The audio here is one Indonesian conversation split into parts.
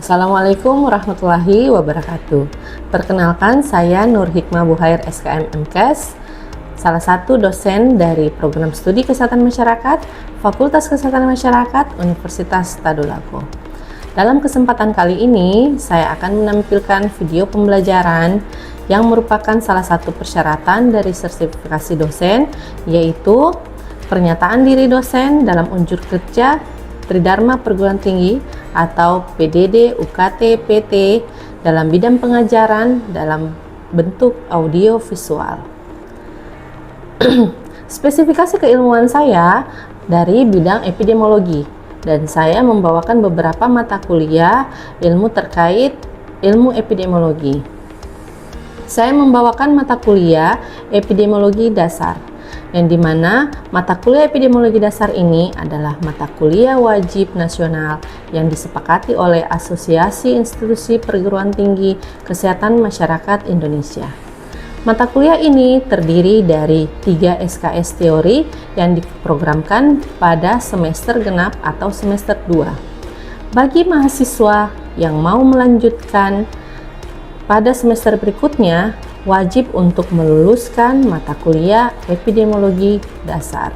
Assalamualaikum warahmatullahi wabarakatuh. Perkenalkan, saya Nur Hikmah Buhair SKM MKes, salah satu dosen dari Program Studi Kesehatan Masyarakat, Fakultas Kesehatan Masyarakat, Universitas Tadulako. Dalam kesempatan kali ini, saya akan menampilkan video pembelajaran yang merupakan salah satu persyaratan dari sertifikasi dosen, yaitu pernyataan diri dosen dalam unjur kerja Tridharma Perguruan Tinggi atau PDD UKT PT dalam bidang pengajaran dalam bentuk audio visual. Spesifikasi keilmuan saya dari bidang epidemiologi, dan saya membawakan beberapa mata kuliah ilmu terkait ilmu epidemiologi. Saya membawakan mata kuliah epidemiologi dasar, yang dimana mata kuliah epidemiologi dasar ini adalah mata kuliah wajib nasional yang disepakati oleh Asosiasi Institusi Perguruan Tinggi Kesehatan Masyarakat Indonesia. Mata kuliah ini terdiri dari 3 SKS teori yang diprogramkan pada semester genap atau semester 2. Bagi mahasiswa yang mau melanjutkan pada semester berikutnya, wajib untuk meluluskan mata kuliah epidemiologi dasar.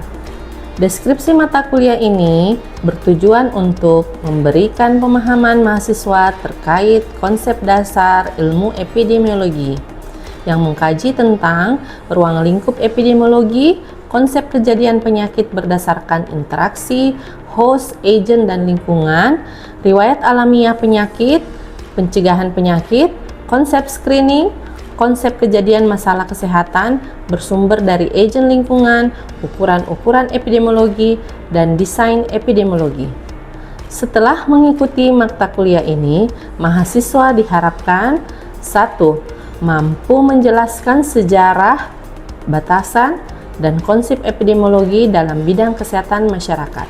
Deskripsi mata kuliah ini bertujuan untuk memberikan pemahaman mahasiswa terkait konsep dasar ilmu epidemiologi yang mengkaji tentang ruang lingkup epidemiologi, konsep kejadian penyakit berdasarkan interaksi, host, agent, dan lingkungan, riwayat alamiah penyakit, pencegahan penyakit, konsep screening, konsep kejadian masalah kesehatan bersumber dari agen lingkungan, ukuran-ukuran epidemiologi, dan desain epidemiologi. Setelah mengikuti mata kuliah ini, mahasiswa diharapkan 1. Mampu menjelaskan sejarah, batasan, dan konsep epidemiologi dalam bidang kesehatan masyarakat.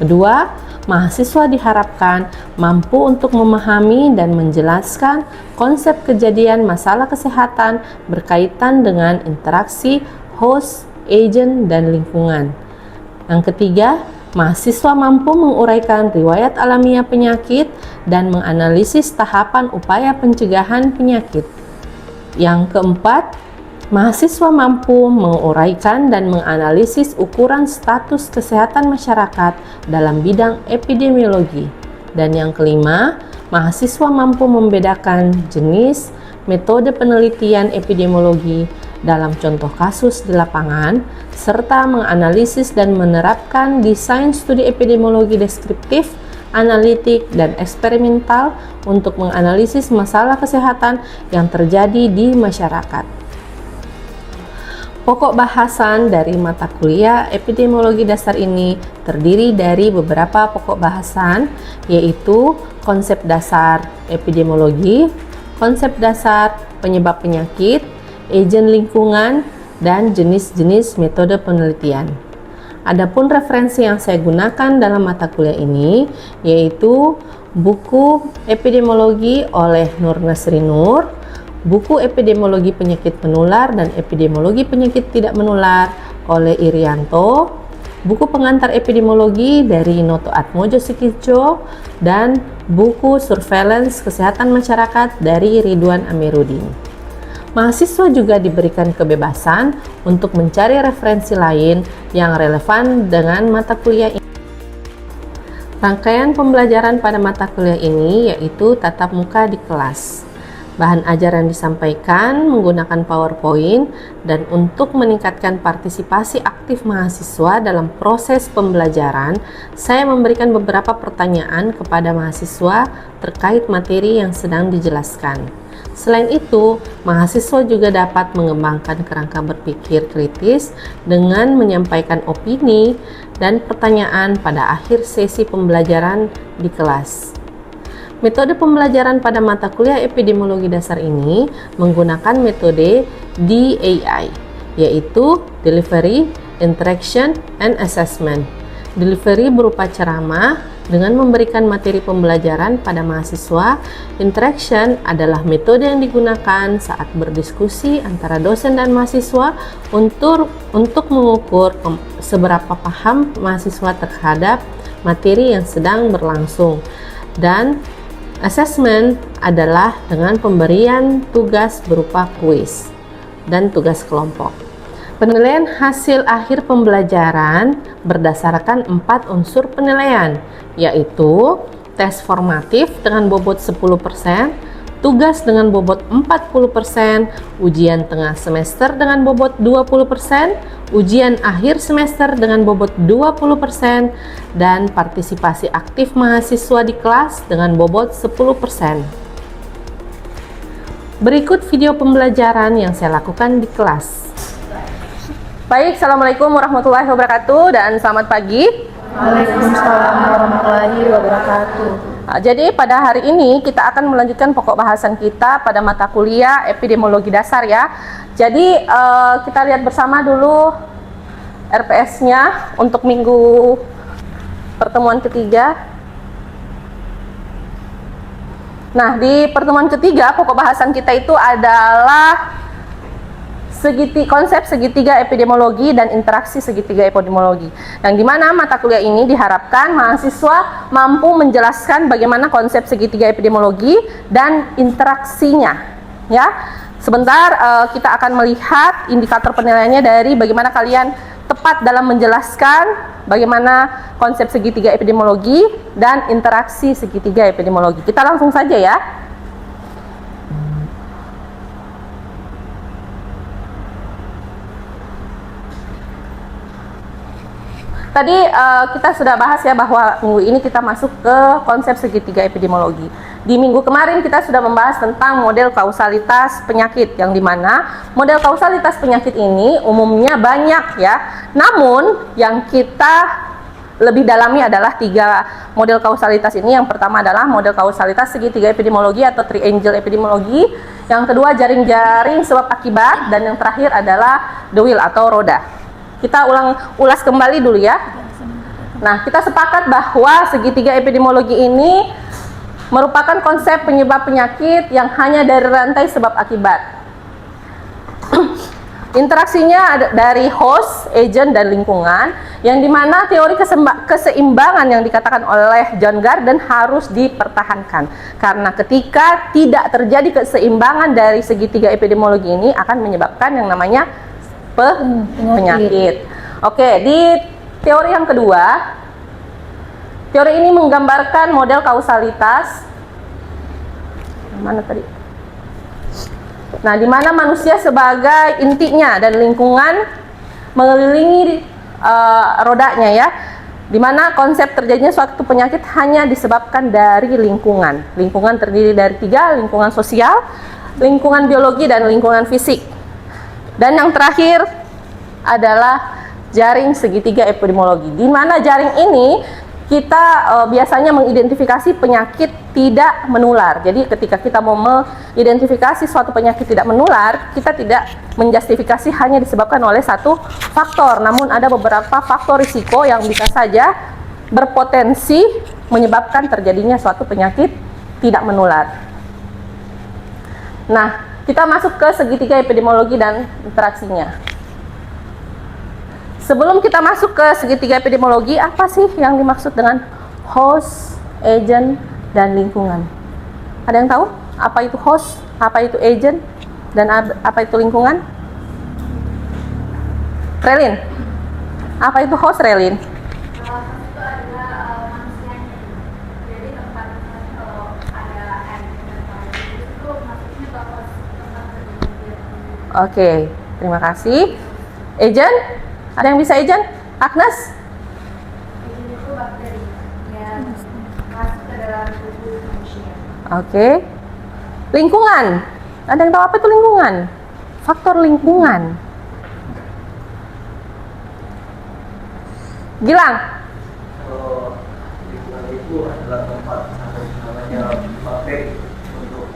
2. Mahasiswa diharapkan mampu untuk memahami dan menjelaskan konsep kejadian masalah kesehatan berkaitan dengan interaksi host, agent, dan lingkungan. Yang ketiga, mahasiswa mampu menguraikan riwayat alamiah penyakit dan menganalisis tahapan upaya pencegahan penyakit. Yang keempat, mahasiswa mampu menguraikan dan menganalisis ukuran status kesehatan masyarakat dalam bidang epidemiologi. Dan yang kelima, mahasiswa mampu membedakan jenis metode penelitian epidemiologi dalam contoh kasus di lapangan, serta menganalisis dan menerapkan desain studi epidemiologi deskriptif, analitik, dan eksperimental untuk menganalisis masalah kesehatan yang terjadi di masyarakat. Pokok bahasan dari mata kuliah epidemiologi dasar ini terdiri dari beberapa pokok bahasan, yaitu konsep dasar epidemiologi, konsep dasar penyebab penyakit, agen lingkungan, dan jenis-jenis metode penelitian. Adapun referensi yang saya gunakan dalam mata kuliah ini yaitu buku epidemiologi oleh Nur Nasri Nur, buku epidemiologi penyakit menular dan epidemiologi penyakit tidak menular oleh Irianto, buku pengantar epidemiologi dari Noto Atmojo Sikitjo, dan buku surveillance kesehatan masyarakat dari Ridwan Amiruddin. Mahasiswa juga diberikan kebebasan untuk mencari referensi lain yang relevan dengan mata kuliah ini. Rangkaian pembelajaran pada mata kuliah ini yaitu tatap muka di kelas. Bahan ajaran disampaikan menggunakan PowerPoint, dan untuk meningkatkan partisipasi aktif mahasiswa dalam proses pembelajaran, saya memberikan beberapa pertanyaan kepada mahasiswa terkait materi yang sedang dijelaskan. Selain itu, mahasiswa juga dapat mengembangkan kerangka berpikir kritis dengan menyampaikan opini dan pertanyaan pada akhir sesi pembelajaran di kelas. Metode pembelajaran pada mata kuliah epidemiologi dasar ini menggunakan metode DAI, yaitu Delivery, Interaction, and Assessment. Delivery berupa ceramah dengan memberikan materi pembelajaran pada mahasiswa. Interaction adalah metode yang digunakan saat berdiskusi antara dosen dan mahasiswa untuk mengukur seberapa paham mahasiswa terhadap materi yang sedang berlangsung. Dan Assessment adalah dengan pemberian tugas berupa kuis dan tugas kelompok. Penilaian hasil akhir pembelajaran berdasarkan 4 unsur penilaian, yaitu tes formatif dengan bobot 10%, tugas dengan bobot 40%, ujian tengah semester dengan bobot 20%, ujian akhir semester dengan bobot 20%, dan partisipasi aktif mahasiswa di kelas dengan bobot 10%. Berikut video pembelajaran yang saya lakukan di kelas. Baik, Assalamualaikum warahmatullahi wabarakatuh dan selamat pagi. Waalaikumsalam warahmatullahi wabarakatuh. Jadi pada hari ini kita akan melanjutkan pokok bahasan kita pada mata kuliah epidemiologi dasar ya. Jadi kita lihat bersama dulu RPS-nya untuk minggu pertemuan ketiga. Nah, di pertemuan ketiga pokok bahasan kita itu adalah konsep segitiga epidemiologi dan interaksi segitiga epidemiologi. Yang dimana mata kuliah ini diharapkan mahasiswa mampu menjelaskan bagaimana konsep segitiga epidemiologi dan interaksinya. Ya, sebentar kita akan melihat indikator penilaiannya dari bagaimana kalian tepat dalam menjelaskan bagaimana konsep segitiga epidemiologi dan interaksi segitiga epidemiologi. Kita langsung saja ya. Tadi kita sudah bahas ya bahwa minggu ini kita masuk ke konsep segitiga epidemiologi. Di minggu kemarin kita sudah membahas tentang model kausalitas penyakit, yang dimana model kausalitas penyakit ini umumnya banyak ya. Namun yang kita lebih dalami adalah 3 model kausalitas ini. Yang pertama adalah model kausalitas segitiga epidemiologi atau triangle epidemiologi. Yang kedua jaring-jaring sebab akibat, dan yang terakhir adalah the wheel atau roda. Kita ulas kembali dulu ya. Nah, kita sepakat bahwa segitiga epidemiologi ini merupakan konsep penyebab penyakit yang hanya dari rantai sebab akibat. Interaksinya dari host, agent, dan lingkungan, yang dimana teori keseimbangan yang dikatakan oleh John Garden harus dipertahankan. Karena ketika tidak terjadi keseimbangan dari segitiga epidemiologi ini akan menyebabkan yang namanya penyakit. Oke, di teori yang kedua, teori ini menggambarkan model kausalitas. Mana tadi? Nah, di mana manusia sebagai intinya dan lingkungan mengelilingi rodanya ya. Di mana konsep terjadinya suatu penyakit hanya disebabkan dari lingkungan. Lingkungan terdiri dari 3, lingkungan sosial, lingkungan biologi, dan lingkungan fisik. Dan yang terakhir adalah jaring segitiga epidemiologi, di mana jaring ini kita biasanya mengidentifikasi penyakit tidak menular. Jadi ketika kita mau mengidentifikasi suatu penyakit tidak menular, kita tidak menjustifikasi hanya disebabkan oleh satu faktor, namun ada beberapa faktor risiko yang bisa saja berpotensi menyebabkan terjadinya suatu penyakit tidak menular. Nah, kita masuk ke segitiga epidemiologi dan interaksinya. Sebelum kita masuk ke segitiga epidemiologi, apa sih yang dimaksud dengan host, agent, dan lingkungan? Ada yang tahu apa itu host, apa itu agent, dan apa itu lingkungan? Relin, apa itu host, Relin? Oke, terima kasih. Agent? Ada yang bisa agent? Agnes? Agent itu bakteri yang masuk ke dalam tubuh manusia. Oke. Lingkungan? Ada yang tahu apa itu lingkungan? Faktor lingkungan. Gilang? Lingkungan itu adalah tempat namanya bakteri untuk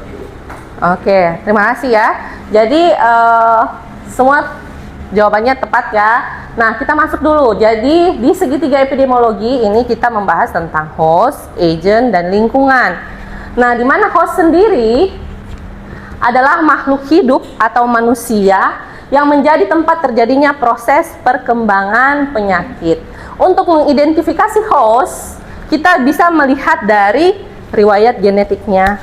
hidup. Oke, terima kasih ya. Jadi semua jawabannya tepat ya. Nah, kita masuk dulu. Jadi di segitiga epidemiologi ini kita membahas tentang host, agent, dan lingkungan. Nah, di mana host sendiri adalah makhluk hidup atau manusia yang menjadi tempat terjadinya proses perkembangan penyakit. Untuk mengidentifikasi host, kita bisa melihat dari riwayat genetiknya,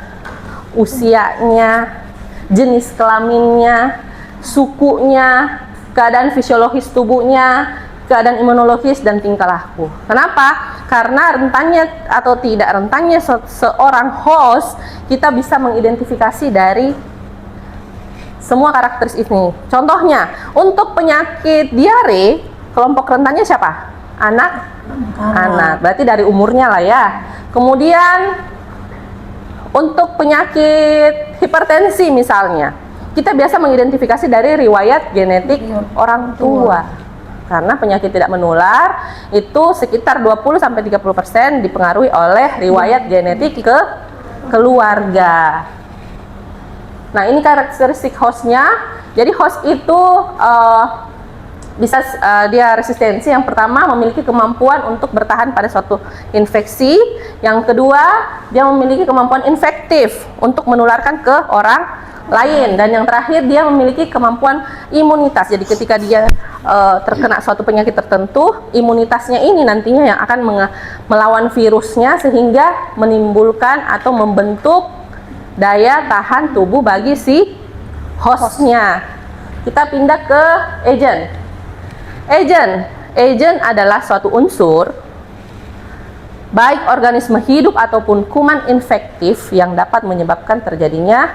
usianya, jenis kelaminnya, sukunya, keadaan fisiologis tubuhnya, keadaan imunologis, dan tingkah laku. Kenapa? Karena rentannya atau tidak rentannya seorang host, kita bisa mengidentifikasi dari semua karakteristik ini. Contohnya, untuk penyakit diare, kelompok rentannya siapa? Anak. Berarti dari umurnya lah ya. Kemudian, untuk penyakit hipertensi misalnya, kita biasa mengidentifikasi dari riwayat genetik orang tua. Karena penyakit tidak menular itu sekitar 20-30% dipengaruhi oleh riwayat genetik ke keluarga. Nah, ini karakteristik hostnya. Jadi host itu bisa dia resistensi. Yang pertama, memiliki kemampuan untuk bertahan pada suatu infeksi. Yang kedua, dia memiliki kemampuan infektif untuk menularkan ke orang lain. Dan yang terakhir, dia memiliki kemampuan imunitas. Jadi ketika dia terkena suatu penyakit tertentu, imunitasnya ini nantinya yang akan melawan virusnya sehingga menimbulkan atau membentuk daya tahan tubuh bagi si hostnya. Kita pindah ke agent. Agent adalah suatu unsur, baik organisme hidup ataupun kuman infektif yang dapat menyebabkan terjadinya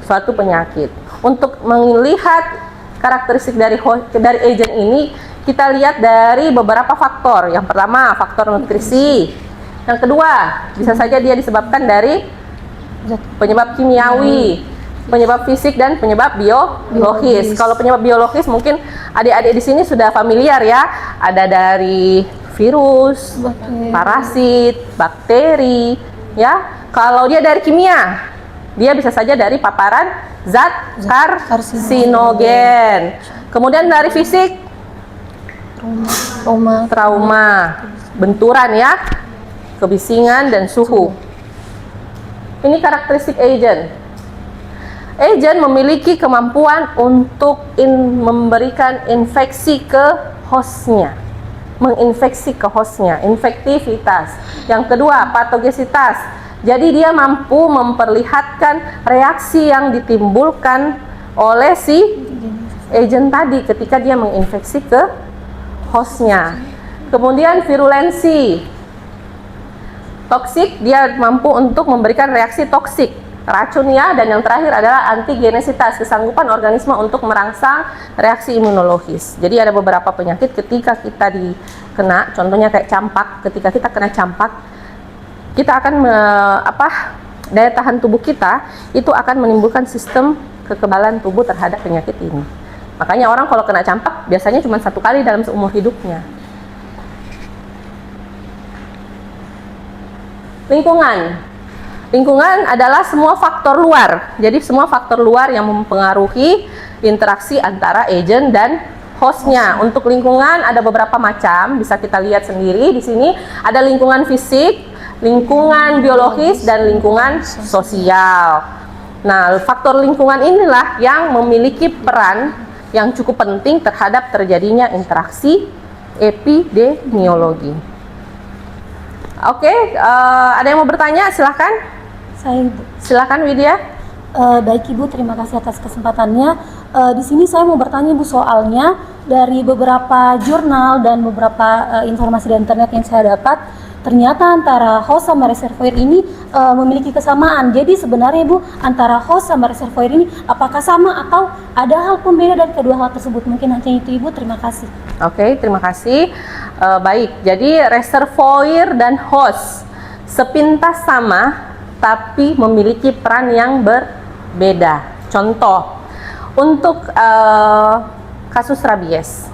suatu penyakit. Untuk melihat karakteristik dari agent ini, kita lihat dari beberapa faktor. Yang pertama, faktor nutrisi. Yang kedua, bisa saja dia disebabkan dari penyebab kimiawi, penyebab fisik, dan penyebab biologis. Kalau penyebab biologis mungkin adik-adik di sini sudah familiar ya. Ada dari virus, parasit, bakteri, ya. Kalau dia dari kimia, dia bisa saja dari paparan zat karsinogen. Kemudian dari fisik, trauma, benturan ya, kebisingan, dan suhu. Ini karakteristik agent. Agent memiliki kemampuan untuk memberikan infeksi ke hostnya, menginfeksi ke hostnya, infektivitas. Yang kedua, patogesitas. Jadi dia mampu memperlihatkan reaksi yang ditimbulkan oleh si agent tadi ketika dia menginfeksi ke hostnya. Kemudian virulensi. Toksik, dia mampu untuk memberikan reaksi toksik, racun ya. Dan yang terakhir adalah antigenesitas, kesanggupan organisme untuk merangsang reaksi imunologis. Jadi ada beberapa penyakit ketika kita dikena, contohnya kayak campak. Ketika kita kena campak, kita akan daya tahan tubuh kita itu akan menimbulkan sistem kekebalan tubuh terhadap penyakit ini. Makanya orang kalau kena campak biasanya cuma 1 kali dalam seumur hidupnya. Lingkungan adalah semua faktor luar. Jadi semua faktor luar yang mempengaruhi interaksi antara agent dan hostnya. Untuk lingkungan ada beberapa macam, bisa kita lihat sendiri di sini. Ada lingkungan fisik, lingkungan biologis, dan lingkungan sosial. Nah, faktor lingkungan inilah yang memiliki peran yang cukup penting terhadap terjadinya interaksi epidemiologi. Oke, ada yang mau bertanya? Silahkan. Saya, Ibu. Silahkan, Widya. Baik Ibu, terima kasih atas kesempatannya. Di sini saya mau bertanya Ibu, soalnya dari beberapa jurnal dan beberapa informasi di internet yang saya dapat, ternyata antara host sama reservoir ini memiliki kesamaan. Jadi sebenarnya Ibu, antara host sama reservoir ini apakah sama atau ada hal pembeda dari kedua hal tersebut? Mungkin hanya itu Ibu, terima kasih. Oke, terima kasih. Baik, jadi reservoir dan host sepintas sama tapi memiliki peran yang berbeda. Contoh, untuk kasus rabies.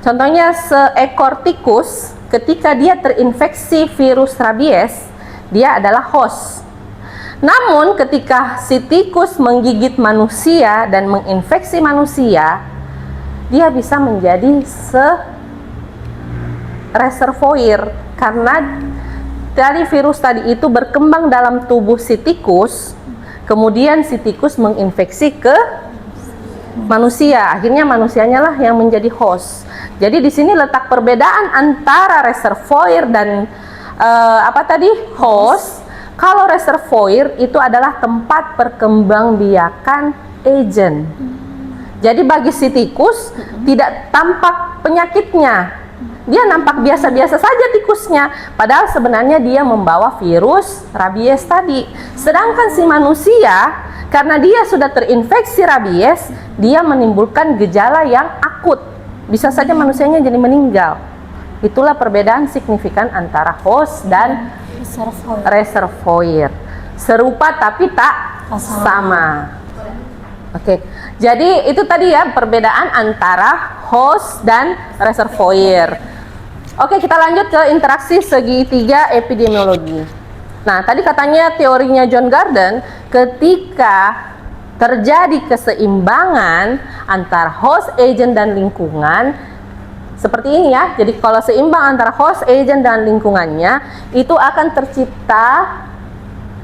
Contohnya seekor tikus ketika dia terinfeksi virus rabies, dia adalah host. Namun ketika si tikus menggigit manusia dan menginfeksi manusia, dia bisa menjadi reservoir karena dari virus tadi itu berkembang dalam tubuh si tikus, kemudian si tikus menginfeksi ke manusia, akhirnya manusianya lah yang menjadi host. Jadi di sini letak perbedaan antara reservoir dan host. Kalau reservoir itu adalah tempat perkembangbiakan agen. Jadi bagi si tikus tidak tampak penyakitnya. Dia nampak biasa-biasa saja tikusnya, padahal sebenarnya dia membawa virus rabies tadi. Sedangkan si manusia, karena dia sudah terinfeksi rabies, dia menimbulkan gejala yang akut. Bisa saja manusianya jadi meninggal. Itulah perbedaan signifikan antara host dan reservoir. Serupa tapi tak sama. Oke, jadi itu tadi ya perbedaan antara host dan reservoir. Oke, kita lanjut ke interaksi segitiga epidemiologi. Nah, tadi katanya teorinya John Gurdon, ketika terjadi keseimbangan antara host, agent, dan lingkungan, seperti ini ya. Jadi kalau seimbang antara host, agent, dan lingkungannya, itu akan tercipta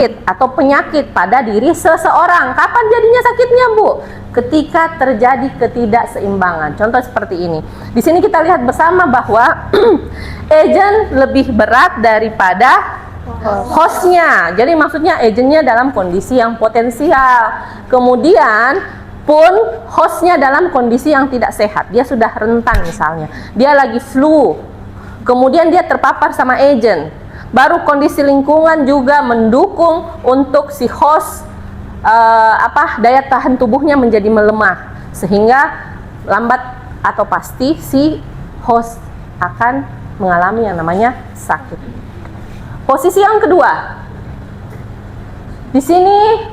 sakit atau penyakit pada diri seseorang. Kapan jadinya sakitnya, Bu? Ketika terjadi ketidakseimbangan. Contoh seperti ini. Di sini kita lihat bersama bahwa agent lebih berat daripada hostnya. Jadi maksudnya agentnya dalam kondisi yang potensial. Kemudian pun hostnya dalam kondisi yang tidak sehat. Dia sudah rentan misalnya. Dia lagi flu. Kemudian dia terpapar sama agent. Baru kondisi lingkungan juga mendukung untuk si host daya tahan tubuhnya menjadi melemah, sehingga lambat atau pasti si host akan mengalami yang namanya sakit. Posisi yang kedua, di sini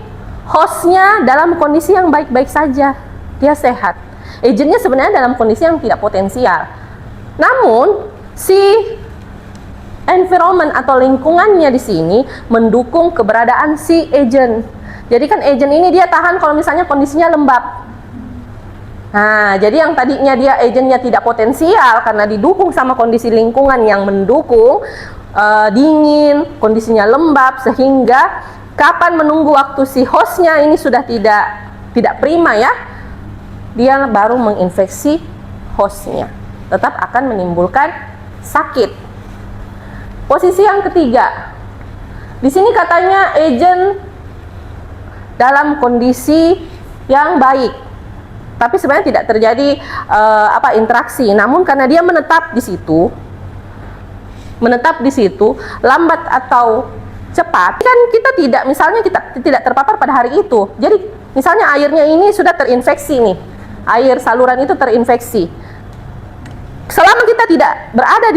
hostnya dalam kondisi yang baik-baik saja, dia sehat. Agentnya sebenarnya dalam kondisi yang tidak potensial. Namun si environment atau lingkungannya di sini mendukung keberadaan si agent. Jadi kan agent ini dia tahan kalau misalnya kondisinya lembab. Nah, jadi yang tadinya dia agentnya tidak potensial karena didukung sama kondisi lingkungan yang mendukung dingin, kondisinya lembab, sehingga kapan menunggu waktu si hostnya ini sudah tidak prima ya, dia baru menginfeksi hostnya, tetap akan menimbulkan sakit. Posisi yang ketiga, di sini katanya agent dalam kondisi yang baik, tapi sebenarnya tidak terjadi interaksi. Namun karena dia menetap di situ, lambat atau cepat, kan kita tidak terpapar pada hari itu. Jadi misalnya airnya ini sudah terinfeksi nih, air saluran itu terinfeksi. Selama kita tidak berada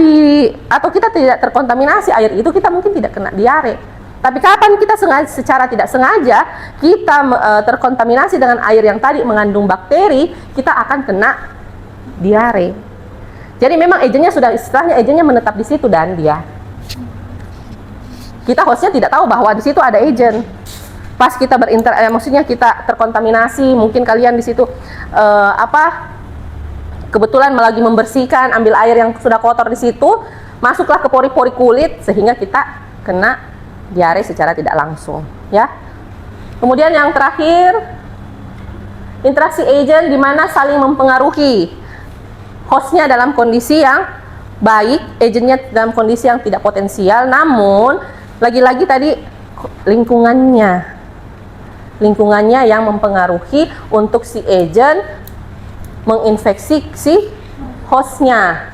atau kita tidak terkontaminasi air itu, kita mungkin tidak kena diare. Tapi kapan kita secara tidak sengaja kita terkontaminasi dengan air yang tadi mengandung bakteri, kita akan kena diare. Jadi memang agentnya sudah istilahnya agentnya menetap di situ dan kita hostnya tidak tahu bahwa di situ ada agent. Pas kita maksudnya kita terkontaminasi, mungkin kalian di situ kebetulan lagi membersihkan, ambil air yang sudah kotor di situ, masuklah ke pori-pori kulit sehingga kita kena diare secara tidak langsung, ya. Kemudian yang terakhir, interaksi agent di mana saling mempengaruhi. Hostnya dalam kondisi yang baik, agentnya dalam kondisi yang tidak potensial, namun lagi-lagi tadi lingkungannya yang mempengaruhi untuk si agent menginfeksi si hostnya.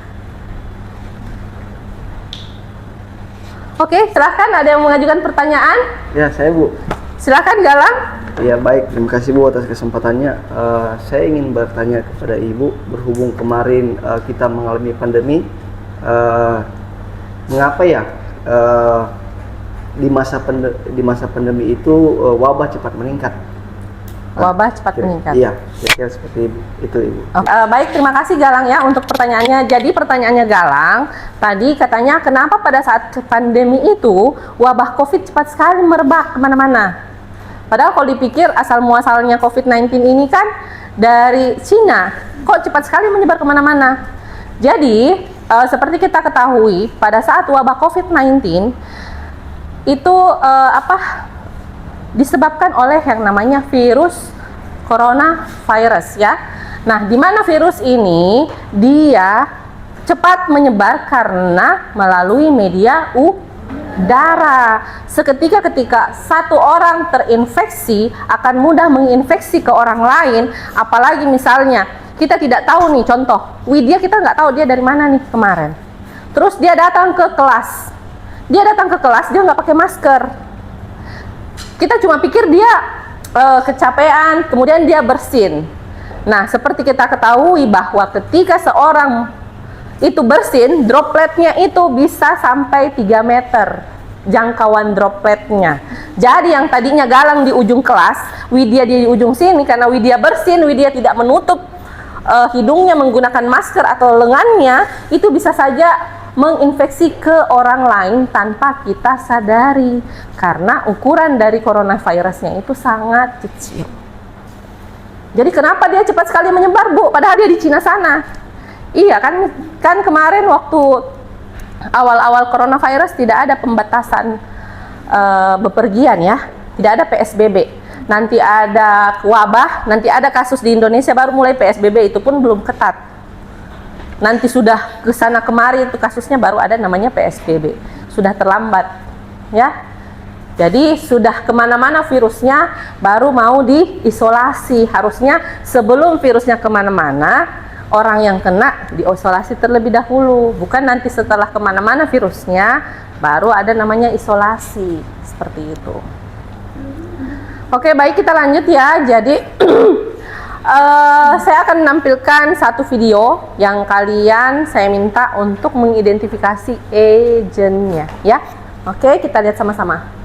Oke, silahkan, ada yang mengajukan pertanyaan? Ya, saya Bu. Silahkan Galang. Ya baik, terima kasih Bu atas kesempatannya. Saya ingin bertanya kepada Ibu, berhubung kemarin kita mengalami pandemi, mengapa ya di masa pandemi itu wabah cepat meningkat? Wabah cepat meningkat. Iya, kira-kira seperti itu Ibu. Baik, terima kasih Galang ya untuk pertanyaannya. Jadi pertanyaannya Galang, tadi katanya kenapa pada saat pandemi itu wabah COVID cepat sekali merebak kemana-mana. Padahal kalau dipikir asal muasalnya COVID-19 ini kan dari Cina, kok cepat sekali menyebar kemana-mana. Jadi seperti kita ketahui pada saat wabah COVID-19 itu disebabkan oleh yang namanya virus coronavirus ya. Nah, di mana virus ini dia cepat menyebar karena melalui media darah. Seketika ketika satu orang terinfeksi akan mudah menginfeksi ke orang lain. Apalagi misalnya kita tidak tahu nih, contoh Widya, kita nggak tahu dia dari mana nih kemarin. Terus dia datang ke kelas, dia nggak pakai masker. Kita cuma pikir dia kecapean, kemudian dia bersin. Nah, seperti kita ketahui bahwa ketika seorang itu bersin, dropletnya itu bisa sampai 3 meter jangkauan dropletnya. Jadi yang tadinya Galang di ujung kelas, Widya di ujung sini, karena Widya bersin, Widya tidak menutup hidungnya menggunakan masker atau lengannya, itu bisa saja menginfeksi ke orang lain tanpa kita sadari, karena ukuran dari coronavirusnya itu sangat kecil. Jadi kenapa dia cepat sekali menyebar, Bu? Padahal dia di Cina sana. Iya kan kemarin waktu awal-awal coronavirus tidak ada pembatasan bepergian ya, tidak ada PSBB. Nanti ada wabah, nanti ada kasus di Indonesia baru mulai PSBB, itu pun belum ketat. Nanti sudah ke sana kemari itu kasusnya baru ada namanya PSBB. Sudah terlambat ya. Jadi sudah kemana-mana virusnya baru mau diisolasi. Harusnya sebelum virusnya kemana-mana, orang yang kena diisolasi terlebih dahulu, bukan nanti setelah kemana-mana virusnya baru ada namanya isolasi, seperti itu. Oke, baik, kita lanjut ya. Jadi saya akan menampilkan satu video yang saya minta untuk mengidentifikasi agentnya ya. Oke, kita lihat sama-sama.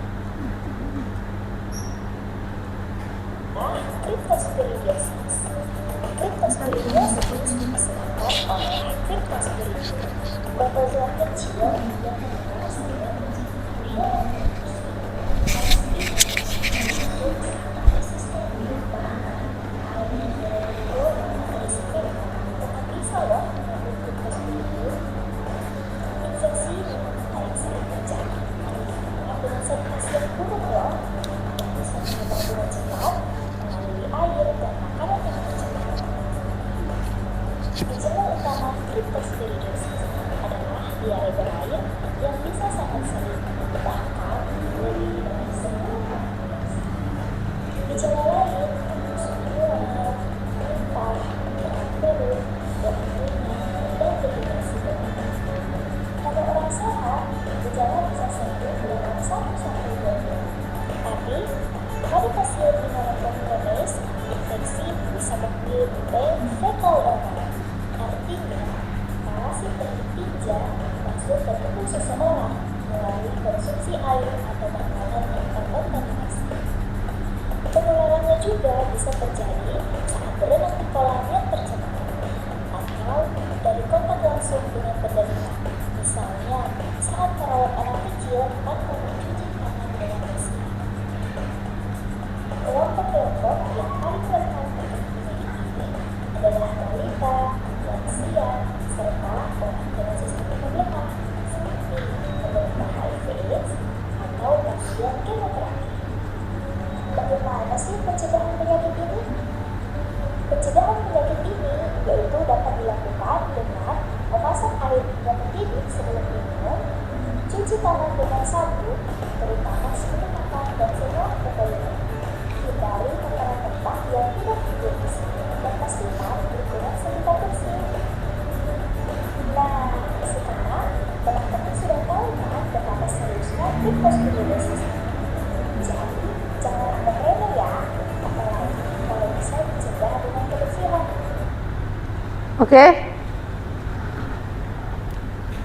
Oke.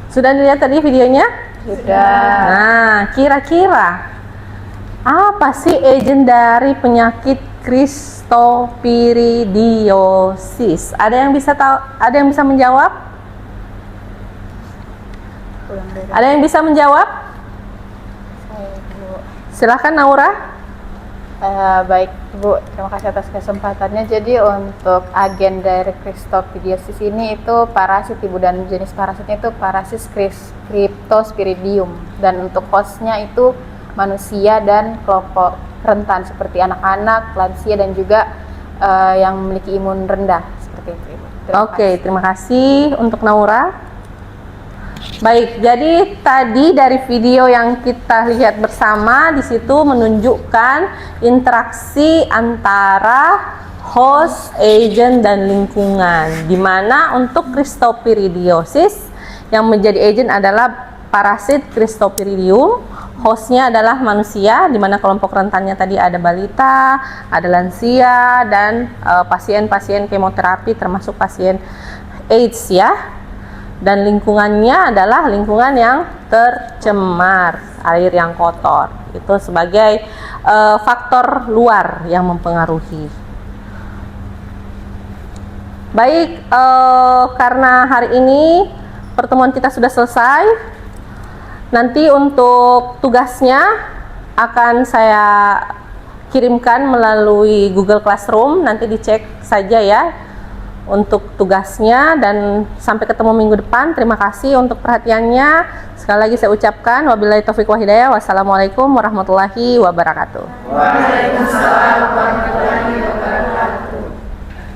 Sudah dilihat tadi videonya? Sudah. Nah, kira-kira apa sih agent dari penyakit Cryptospiridiosis? Ada yang bisa tahu? Ada yang bisa menjawab? Ada yang bisa menjawab? Silahkan Naura. Baik Bu, terima kasih atas kesempatannya. Jadi untuk agen dari Cryptospiridiosis ini itu parasit Ibu, dan jenis parasitnya itu parasit Cryptosporidium, dan untuk hostnya itu manusia dan kelompok rentan seperti anak-anak, lansia, dan juga yang memiliki imun rendah seperti itu Ibu. Oke, terima kasih untuk Naura. Baik, jadi tadi dari video yang kita lihat bersama di situ menunjukkan interaksi antara host, agent, dan lingkungan. Di mana untuk Cryptosporidios yang menjadi agent adalah parasit Cryptosporidium, hostnya adalah manusia, di mana kelompok rentannya tadi ada balita, ada lansia, dan pasien-pasien kemoterapi termasuk pasien AIDS ya. Dan lingkungannya adalah lingkungan yang tercemar, air yang kotor. Itu sebagai faktor luar yang mempengaruhi. Baik, karena hari ini pertemuan kita sudah selesai. Nanti untuk tugasnya akan saya kirimkan melalui Google Classroom. Nanti dicek saja ya untuk tugasnya, dan sampai ketemu minggu depan. Terima kasih untuk perhatiannya. Sekali lagi saya ucapkan wabillahi taufiq wal hidayah. Wassalamualaikum warahmatullahi wabarakatuh. Waalaikumsalam warahmatullahi wabarakatuh.